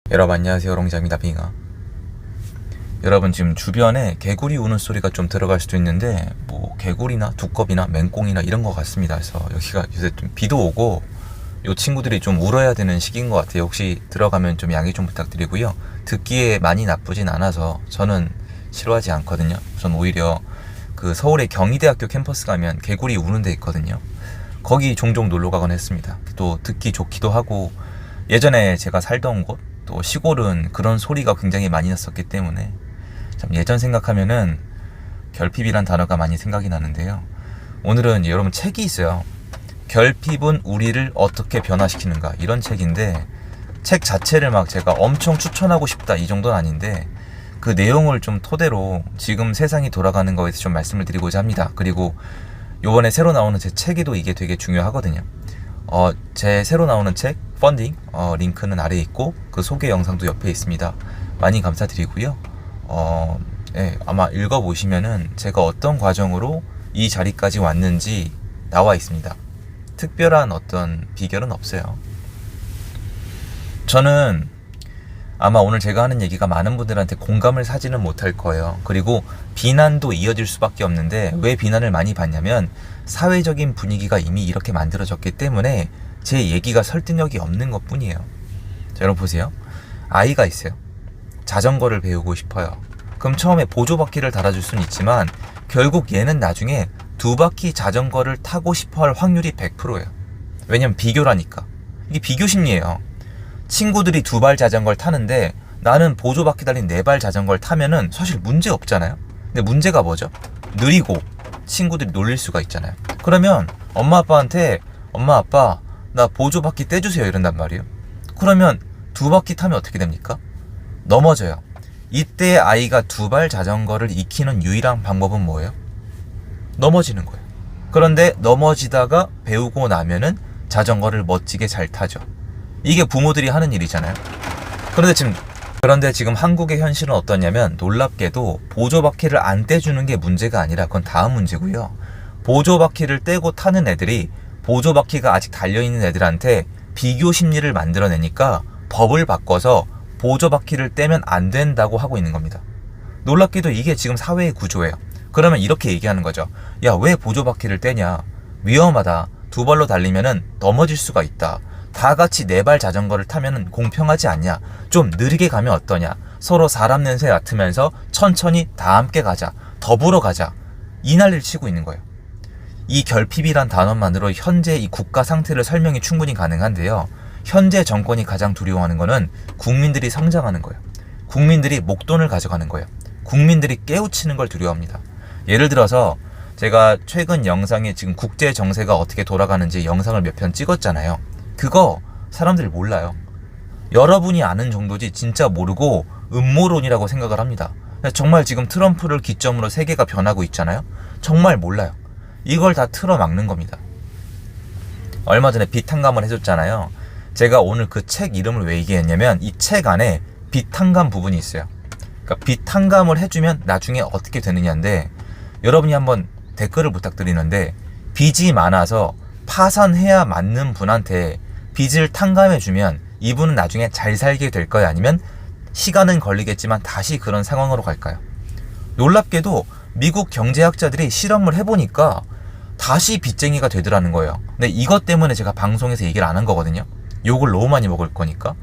여러분 안녕하세요, 롱자입니다. 빙하. 여러분, 지금 주변에 개구리 우는 소리가 좀 들어갈 수도 있는데 뭐 개구리나 두꺼비나 맹꽁이나 이런 것 같습니다. 그래서 여기가 요새 좀 비도 오고 요 친구들이 좀 울어야 되는 시기인 것 같아요. 혹시 들어가면 좀 양해 좀 부탁드리고요. 듣기에 많이 나쁘진 않아서 저는 싫어하지 않거든요. 전 오히려 그 서울의 경희대학교 캠퍼스 가면 개구리 우는 데 있거든요. 거기 종종 놀러 가곤 했습니다. 또 듣기 좋기도 하고, 예전에 제가 살던 곳 또 시골은 그런 소리가 굉장히 많이 났었기 때문에 참 예전 생각하면은 결핍이란 단어가 많이 생각이 나는데요. 오늘은 여러분 책이 있어요. 결핍은 우리를 어떻게 변화시키는가, 이런 책인데, 책 자체를 막 제가 엄청 추천하고 싶다 이 정도는 아닌데 그 내용을 좀 토대로 지금 세상이 돌아가는 거에 대해서 좀 말씀을 드리고자 합니다. 그리고 요번에 새로 나오는 제 책에도 이게 되게 중요하거든요. 제 새로 나오는 책 펀딩 링크는 아래에 있고 그 소개 영상도 옆에 있습니다. 많이 감사드리고요. 아마 읽어보시면은 제가 어떤 과정으로 이 자리까지 왔는지 나와 있습니다. 특별한 어떤 비결은 없어요. 저는 아마 오늘 제가 하는 얘기가 많은 분들한테 공감을 사지는 못할 거예요. 그리고 비난도 이어질 수밖에 없는데, 왜 비난을 많이 받냐면 사회적인 분위기가 이미 이렇게 만들어졌기 때문에 제 얘기가 설득력이 없는 것 뿐이에요. 자, 여러분 보세요. 아이가 있어요. 자전거를 배우고 싶어요. 그럼 처음에 보조바퀴를 달아줄 수는 있지만 결국 얘는 나중에 두 바퀴 자전거를 타고 싶어할 확률이 100%예요. 왜냐면 비교라니까. 이게 비교 심리예요. 친구들이 두 발 자전거를 타는데 나는 보조바퀴 달린 네 발 자전거를 타면은 사실 문제 없잖아요. 근데 문제가 뭐죠? 느리고 친구들이 놀릴 수가 있잖아요. 그러면 엄마 아빠한테 엄마 아빠 나 보조바퀴 떼주세요 이런단 말이에요. 그러면 두 바퀴 타면 어떻게 됩니까? 넘어져요. 이때 아이가 두 발 자전거를 익히는 유일한 방법은 뭐예요? 넘어지는 거예요. 그런데 넘어지다가 배우고 나면은 자전거를 멋지게 잘 타죠. 이게 부모들이 하는 일이잖아요. 그런데 지금 한국의 현실은 어떠냐면, 놀랍게도 보조바퀴를 안 떼주는 게 문제가 아니라 그건 다음 문제고요. 보조바퀴를 떼고 타는 애들이 보조바퀴가 아직 달려있는 애들한테 비교 심리를 만들어내니까 법을 바꿔서 보조바퀴를 떼면 안 된다고 하고 있는 겁니다. 놀랍게도 이게 지금 사회의 구조예요. 그러면 이렇게 얘기하는 거죠. 야, 왜 보조바퀴를 떼냐? 위험하다. 두 발로 달리면은 넘어질 수가 있다. 다 같이 네 발 자전거를 타면은 공평하지 않냐? 좀 느리게 가면 어떠냐? 서로 사람 냄새 맡으면서 천천히 다 함께 가자. 더불어 가자. 이 난리를 치고 있는 거예요. 이 결핍이란 단어만으로 현재 이 국가 상태를 설명이 충분히 가능한데요. 현재 정권이 가장 두려워하는 거는 국민들이 성장하는 거예요. 국민들이 목돈을 가져가는 거예요. 국민들이 깨우치는 걸 두려워합니다. 예를 들어서 제가 최근 영상에 지금 국제 정세가 어떻게 돌아가는지 영상을 몇 편 찍었잖아요. 그거 사람들이 몰라요. 여러분이 아는 정도지 진짜 모르고 음모론이라고 생각을 합니다. 정말 지금 트럼프를 기점으로 세계가 변하고 있잖아요. 정말 몰라요. 이걸 다 틀어막는 겁니다. 얼마 전에 비탄감을 해줬잖아요. 제가 오늘 그 책 이름을 왜 얘기했냐면, 이 책 안에 비탄감 부분이 있어요. 그러니까 비탄감을 해주면 나중에 어떻게 되느냐인데, 여러분이 한번 댓글을 부탁드리는데, 빚이 많아서 파산해야 맞는 분한테 빚을 탕감해주면 이분은 나중에 잘 살게 될 거야? 아니면 시간은 걸리겠지만 다시 그런 상황으로 갈까요? 놀랍게도 미국 경제학자들이 실험을 해보니까 다시 빚쟁이가 되더라는 거예요. 근데 이것 때문에 제가 방송에서 얘기를 안 한 거거든요. 욕을 너무 많이 먹을 거니까.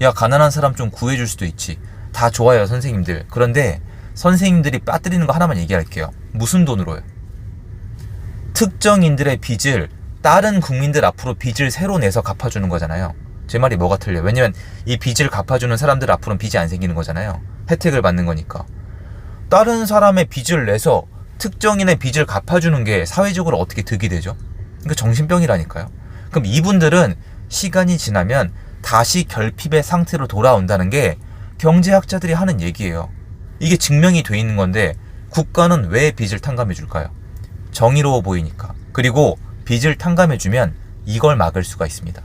야, 가난한 사람 좀 구해줄 수도 있지. 다 좋아요, 선생님들. 그런데 선생님들이 빠뜨리는 거 하나만 얘기할게요. 무슨 돈으로요? 특정인들의 빚을 다른 국민들 앞으로 빚을 새로 내서 갚아주는 거잖아요. 제 말이 뭐가 틀려요? 왜냐면 이 빚을 갚아주는 사람들 앞으로는 빚이 안 생기는 거잖아요. 혜택을 받는 거니까. 다른 사람의 빚을 내서 특정인의 빚을 갚아주는 게 사회적으로 어떻게 득이 되죠? 그러니까 정신병이라니까요. 그럼 이분들은 시간이 지나면 다시 결핍의 상태로 돌아온다는 게 경제학자들이 하는 얘기예요. 이게 증명이 돼 있는 건데, 국가는 왜 빚을 탕감해 줄까요? 정의로워 보이니까. 그리고 빚을 탕감해주면 이걸 막을 수가 있습니다.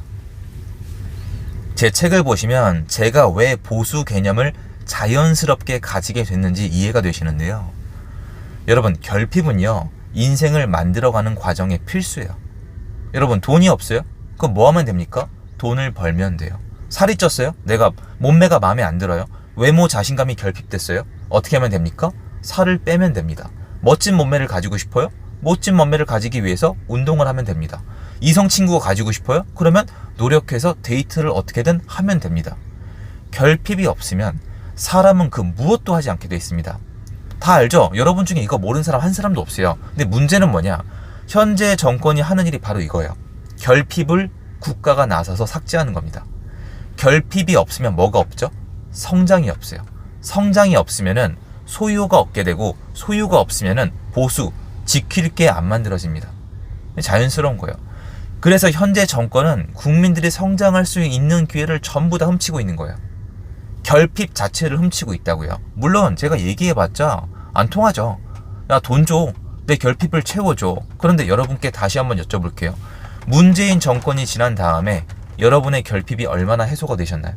제 책을 보시면 제가 왜 보수 개념을 자연스럽게 가지게 됐는지 이해가 되시는데요. 여러분, 결핍은요, 인생을 만들어가는 과정의 필수예요. 여러분, 돈이 없어요? 그럼 뭐 하면 됩니까? 돈을 벌면 돼요. 살이 쪘어요? 내가 몸매가 마음에 안 들어요? 외모 자신감이 결핍됐어요? 어떻게 하면 됩니까? 살을 빼면 됩니다. 멋진 몸매를 가지고 싶어요? 멋진 몸매를 가지기 위해서 운동을 하면 됩니다. 이성 친구가 가지고 싶어요? 그러면 노력해서 데이트를 어떻게든 하면 됩니다. 결핍이 없으면 사람은 그 무엇도 하지 않게 돼 있습니다. 다 알죠? 여러분 중에 이거 모르는 사람 한 사람도 없어요. 근데 문제는 뭐냐? 현재 정권이 하는 일이 바로 이거예요. 결핍을 국가가 나서서 삭제하는 겁니다. 결핍이 없으면 뭐가 없죠? 성장이 없어요. 성장이 없으면은 소유가 없게 되고, 소유가 없으면은 보수, 지킬 게 안 만들어집니다. 자연스러운 거예요. 그래서 현재 정권은 국민들이 성장할 수 있는 기회를 전부 다 훔치고 있는 거예요. 결핍 자체를 훔치고 있다고요. 물론 제가 얘기해봤자 안 통하죠. 야, 돈 줘. 내 결핍을 채워줘. 그런데 여러분께 다시 한번 여쭤볼게요. 문재인 정권이 지난 다음에 여러분의 결핍이 얼마나 해소가 되셨나요?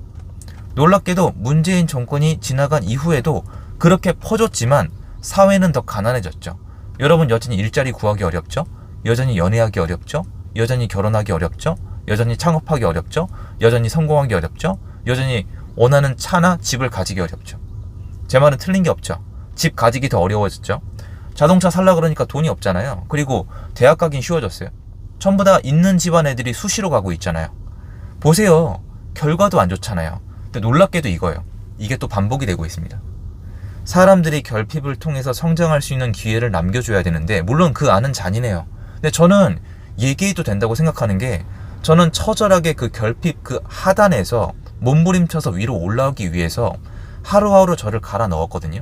놀랍게도 문재인 정권이 지나간 이후에도 그렇게 퍼졌지만 사회는 더 가난해졌죠. 여러분 여전히 일자리 구하기 어렵죠? 여전히 연애하기 어렵죠? 여전히 결혼하기 어렵죠? 여전히 창업하기 어렵죠? 여전히 성공하기 어렵죠? 여전히 원하는 차나 집을 가지기 어렵죠. 제 말은 틀린 게 없죠. 집 가지기 더 어려워졌죠. 자동차 살라 그러니까 돈이 없잖아요. 그리고 대학 가긴 쉬워졌어요. 전부 다 있는 집안 애들이 수시로 가고 있잖아요. 보세요. 결과도 안 좋잖아요. 근데 놀랍게도 이거예요. 이게 또 반복이 되고 있습니다. 사람들이 결핍을 통해서 성장할 수 있는 기회를 남겨줘야 되는데, 물론 그 안은 잔인해요. 근데 저는 얘기해도 된다고 생각하는 게, 저는 처절하게 그 결핍 그 하단에서 몸부림쳐서 위로 올라오기 위해서 하루하루 저를 갈아 넣었거든요.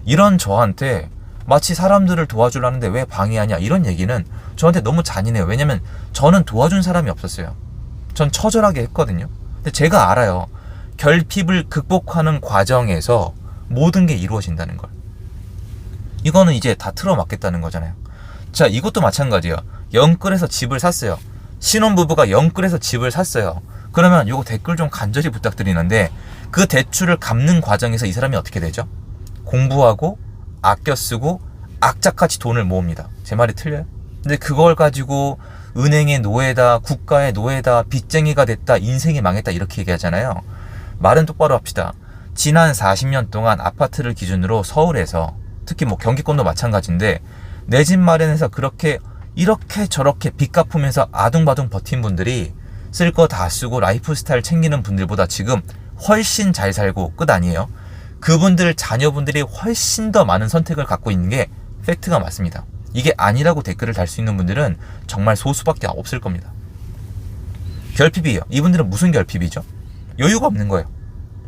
이런 저한테 마치 사람들을 도와주려는데 왜 방해하냐, 이런 얘기는 저한테 너무 잔인해요. 왜냐면 저는 도와준 사람이 없었어요. 전 처절하게 했거든요. 근데 제가 알아요. 결핍을 극복하는 과정에서 모든 게 이루어진다는 걸. 이거는 이제 다 틀어막겠다는 거잖아요. 자, 이것도 마찬가지예요. 영끌에서 집을 샀어요. 신혼부부가 영끌에서 집을 샀어요. 그러면 이거 댓글 좀 간절히 부탁드리는데, 그 대출을 갚는 과정에서 이 사람이 어떻게 되죠? 공부하고 아껴 쓰고 악착같이 돈을 모읍니다. 제 말이 틀려요? 근데 그걸 가지고 은행의 노예다, 국가의 노예다, 빚쟁이가 됐다, 인생이 망했다, 이렇게 얘기하잖아요. 말은 똑바로 합시다. 지난 40년 동안 아파트를 기준으로 서울에서, 특히 뭐 경기권도 마찬가지인데, 내 집 마련해서 그렇게 이렇게 저렇게 빚 갚으면서 아둥바둥 버틴 분들이 쓸 거 다 쓰고 라이프 스타일 챙기는 분들보다 지금 훨씬 잘 살고 끝 아니에요. 그분들 자녀분들이 훨씬 더 많은 선택을 갖고 있는 게 팩트가 맞습니다. 이게 아니라고 댓글을 달 수 있는 분들은 정말 소수밖에 없을 겁니다. 결핍이에요. 이분들은 무슨 결핍이죠? 여유가 없는 거예요.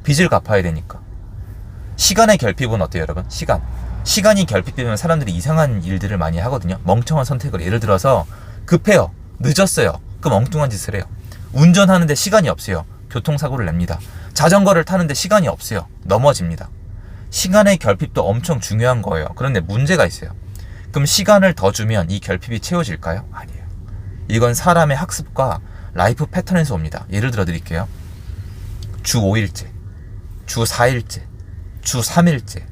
빚을 갚아야 되니까. 시간의 결핍은 어때요, 여러분? 시간이 결핍되면 사람들이 이상한 일들을 많이 하거든요. 멍청한 선택을. 예를 들어서 급해요. 늦었어요. 그럼 엉뚱한 짓을 해요. 운전하는데 시간이 없어요. 교통사고를 냅니다. 자전거를 타는데 시간이 없어요. 넘어집니다. 시간의 결핍도 엄청 중요한 거예요. 그런데 문제가 있어요. 그럼 시간을 더 주면 이 결핍이 채워질까요? 아니에요. 이건 사람의 학습과 라이프 패턴에서 옵니다. 예를 들어 드릴게요. 주 5일째, 주 4일째, 주 3일째,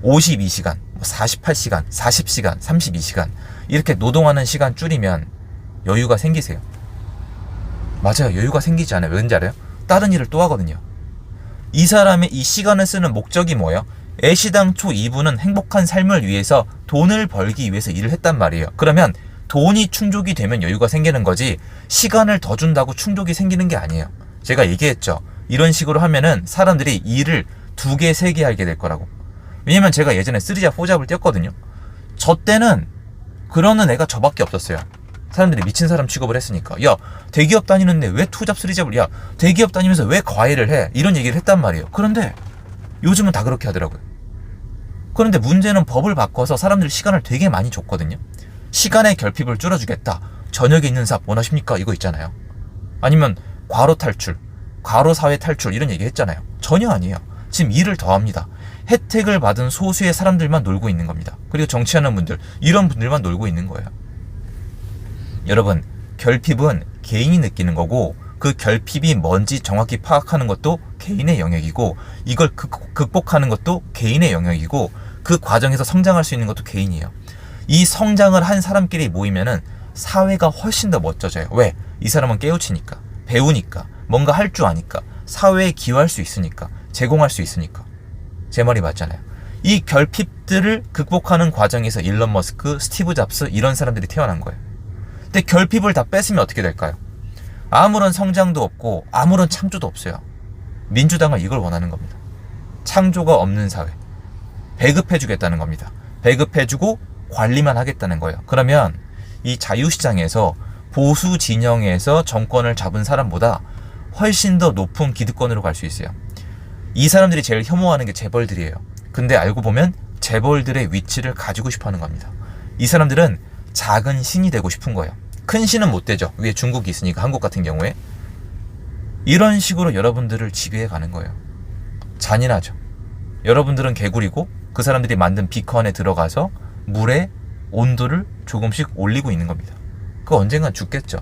52시간, 48시간, 40시간, 32시간 이렇게 노동하는 시간 줄이면 여유가 생기세요. 맞아요. 여유가 생기지 않아요. 왠지 알아요? 다른 일을 또 하거든요. 이 사람의 이 시간을 쓰는 목적이 뭐예요? 애시당초 이분은 행복한 삶을 위해서 돈을 벌기 위해서 일을 했단 말이에요. 그러면 돈이 충족이 되면 여유가 생기는 거지, 시간을 더 준다고 충족이 생기는 게 아니에요. 제가 얘기했죠. 이런 식으로 하면은 사람들이 일을 2개, 3개 하게 될 거라고. 왜냐면 제가 예전에 3잡, 4잡을 뛰었거든요. 저 때는 그러는 애가 저밖에 없었어요. 사람들이 미친 사람 취급을 했으니까. 야, 대기업 다니는데 왜 2잡, 3잡을, 야, 대기업 다니면서 왜 과외를 해? 이런 얘기를 했단 말이에요. 그런데 요즘은 다 그렇게 하더라고요. 그런데 문제는 법을 바꿔서 사람들이 시간을 되게 많이 줬거든요. 시간의 결핍을 줄여주겠다. 저녁에 있는 삽 원하십니까? 이거 있잖아요. 아니면 과로 탈출, 과로 사회 탈출 이런 얘기 했잖아요. 전혀 아니에요. 지금 일을 더 합니다. 혜택을 받은 소수의 사람들만 놀고 있는 겁니다. 그리고 정치하는 분들, 이런 분들만 놀고 있는 거예요. 여러분, 결핍은 개인이 느끼는 거고, 그 결핍이 뭔지 정확히 파악하는 것도 개인의 영역이고, 이걸 극복하는 것도 개인의 영역이고, 그 과정에서 성장할 수 있는 것도 개인이에요. 이 성장을 한 사람끼리 모이면은 사회가 훨씬 더 멋져져요. 왜? 이 사람은 깨우치니까, 배우니까, 뭔가 할 줄 아니까. 사회에 기여할 수 있으니까, 제공할 수 있으니까. 제 말이 맞잖아요. 이 결핍들을 극복하는 과정에서 일론 머스크, 스티브 잡스 이런 사람들이 태어난 거예요. 근데 결핍을 다 뺐으면 어떻게 될까요? 아무런 성장도 없고 아무런 창조도 없어요. 민주당은 이걸 원하는 겁니다. 창조가 없는 사회. 배급해주겠다는 겁니다. 배급해주고 관리만 하겠다는 거예요. 그러면 이 자유시장에서 보수 진영에서 정권을 잡은 사람보다 훨씬 더 높은 기득권으로 갈 수 있어요. 이 사람들이 제일 혐오하는 게 재벌들이에요. 근데 알고 보면 재벌들의 위치를 가지고 싶어 하는 겁니다. 이 사람들은 작은 신이 되고 싶은 거예요. 큰 신은 못 되죠. 위에 중국이 있으니까, 한국 같은 경우에. 이런 식으로 여러분들을 지배해 가는 거예요. 잔인하죠. 여러분들은 개구리고 그 사람들이 만든 비커 안에 들어가서 물의 온도를 조금씩 올리고 있는 겁니다. 그 언젠간 죽겠죠.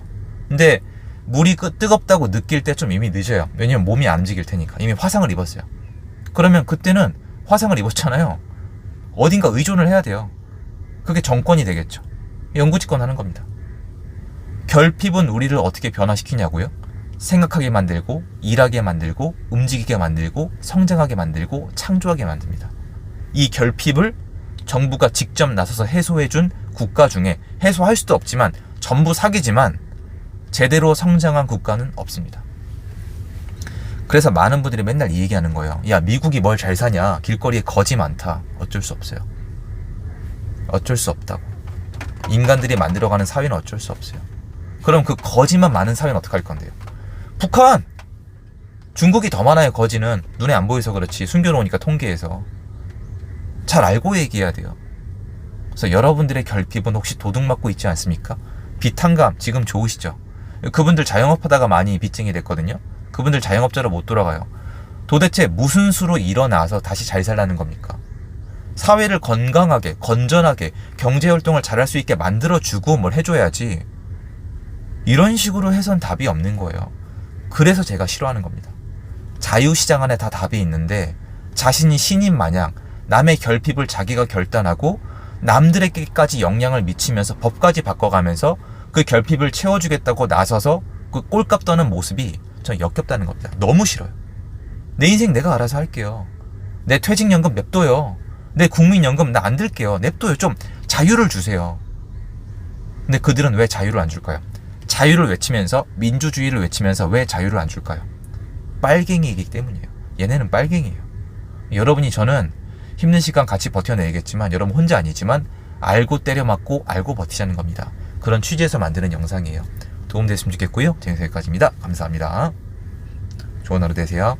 근데 물이 뜨겁다고 느낄 때 좀 이미 늦어요. 왜냐면 몸이 안 움직일 테니까. 이미 화상을 입었어요. 그러면 그때는 화상을 입었잖아요. 어딘가 의존을 해야 돼요. 그게 정권이 되겠죠. 영구집권 하는 겁니다. 결핍은 우리를 어떻게 변화시키냐고요? 생각하게 만들고, 일하게 만들고, 움직이게 만들고, 성장하게 만들고, 창조하게 만듭니다. 이 결핍을 정부가 직접 나서서 해소해준 국가 중에, 해소할 수도 없지만 전부 사기지만 제대로 성장한 국가는 없습니다. 그래서 많은 분들이 맨날 이 얘기하는 거예요. 야, 미국이 뭘 잘 사냐, 길거리에 거지 많다. 어쩔 수 없어요. 어쩔 수 없다고. 인간들이 만들어가는 사회는 어쩔 수 없어요. 그럼 그 거지만 많은 사회는 어떻게 할 건데요? 북한! 중국이 더 많아요. 거지는 눈에 안 보여서 그렇지, 숨겨놓으니까 통계에서. 잘 알고 얘기해야 돼요. 그래서 여러분들의 결핍은 혹시 도둑맞고 있지 않습니까? 비탄감 지금 좋으시죠? 그분들 자영업하다가 많이 빚쟁이 됐거든요. 그분들 자영업자로 못 돌아가요. 도대체 무슨 수로 일어나서 다시 잘 살라는 겁니까? 사회를 건강하게, 건전하게, 경제활동을 잘할 수 있게 만들어주고 뭘 해줘야지. 이런 식으로 해선 답이 없는 거예요. 그래서 제가 싫어하는 겁니다. 자유시장 안에 다 답이 있는데 자신이 신인 마냥 남의 결핍을 자기가 결단하고 남들에게까지 영향을 미치면서 법까지 바꿔가면서 그 결핍을 채워주겠다고 나서서 그 꼴값 떠는 모습이 전 역겹다는 겁니다. 너무 싫어요. 내 인생 내가 알아서 할게요. 내 퇴직연금 냅둬요. 내 국민연금 나 안 들게요. 냅둬요. 좀 자유를 주세요. 근데 그들은 왜 자유를 안 줄까요? 자유를 외치면서, 민주주의를 외치면서 왜 자유를 안 줄까요? 빨갱이이기 때문이에요. 얘네는 빨갱이에요. 여러분이, 저는 힘든 시간 같이 버텨내야겠지만 여러분 혼자 아니지만 알고 때려 맞고 알고 버티자는 겁니다. 그런 취지에서 만드는 영상이에요. 도움됐으면 좋겠고요. 제 영상 여기까지입니다. 감사합니다. 좋은 하루 되세요.